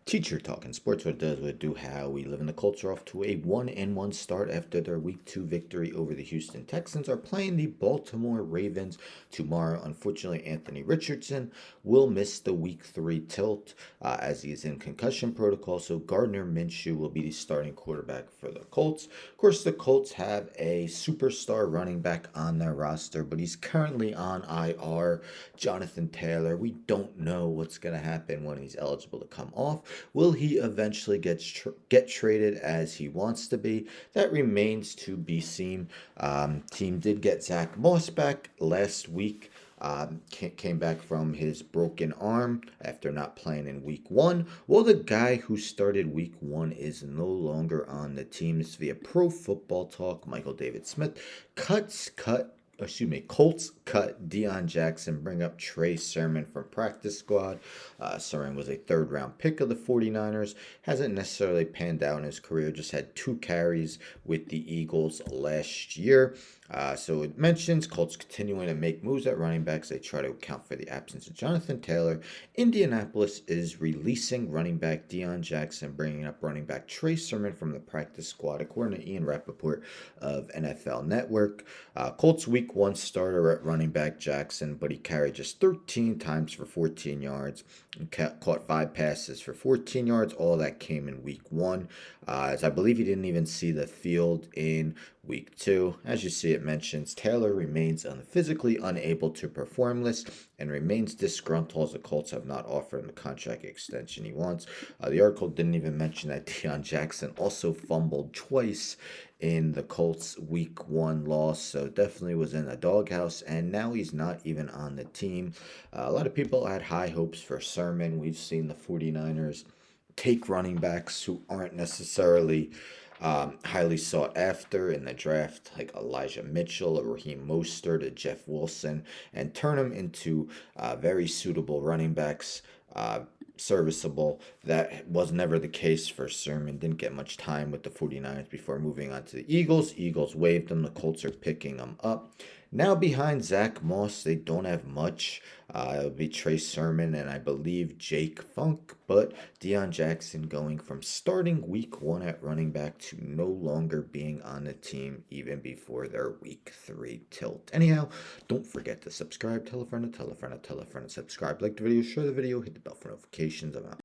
Teacher talking sports. What does what do? How we live in the Colts are off to a 1-1 start after their Week 2 victory over the Houston Texans. Are playing the Baltimore Ravens tomorrow. Unfortunately, Anthony Richardson will miss the Week 3 tilt as he is in concussion protocol. So Gardner Minshew will be the starting quarterback for the Colts. Of course, the Colts have a superstar running back on their roster, but he's currently on IR. Jonathan Taylor. We don't know what's going to happen when he's eligible to come off. Will he eventually get traded as he wants to be? That remains to be seen. Team did get Zach Moss back last week. Came back from his broken arm after not playing in week 1. Well, the guy who started week 1 is no longer on the team. This via Pro Football Talk. Michael David Smith Colts cut Deon Jackson, bring up Trey Sermon from practice squad. Sermon was a third-round pick of the 49ers. Hasn't necessarily panned out in his career, just had 2 carries with the Eagles last year. So it mentions Colts continuing to make moves at running backs. They try to account for the absence of Jonathan Taylor. Indianapolis is releasing running back Deon Jackson, bringing up running back Trey Sermon from the practice squad, according to Ian Rappaport of NFL Network. Colts Week 1 starter at running back Jackson, but he carried just 13 times for 14 yards and caught 5 passes for 14 yards. All that came in Week 1, as I believe he didn't even see the field in Week 2. As you see, it mentions Taylor remains physically unable to perform list and remains disgruntled as the Colts have not offered him the contract extension he wants. The article didn't even mention that Deon Jackson also fumbled twice in the Colts Week 1 loss, so definitely was in the doghouse, and now he's not even on the team. A lot of people had high hopes for Sermon. We've seen the 49ers take running backs who aren't necessarily highly sought after in the draft, like Elijah Mitchell or Raheem Mostert or Jeff Wilson, and turn them into very suitable running backs. Serviceable. That was never the case for Sermon. Didn't get much time with the 49ers before moving on to the Eagles. Eagles waived him. The Colts are picking him up. Now behind Zach Moss, they don't have much. It'll be Trey Sermon and I believe Jake Funk, but Deon Jackson going from starting week 1 at running back to no longer being on the team even before their week 3 tilt. Anyhow, don't forget to subscribe, tell a friend, tell a friend, tell a friend, subscribe, like the video, share the video, hit the bell for notifications. I'm out.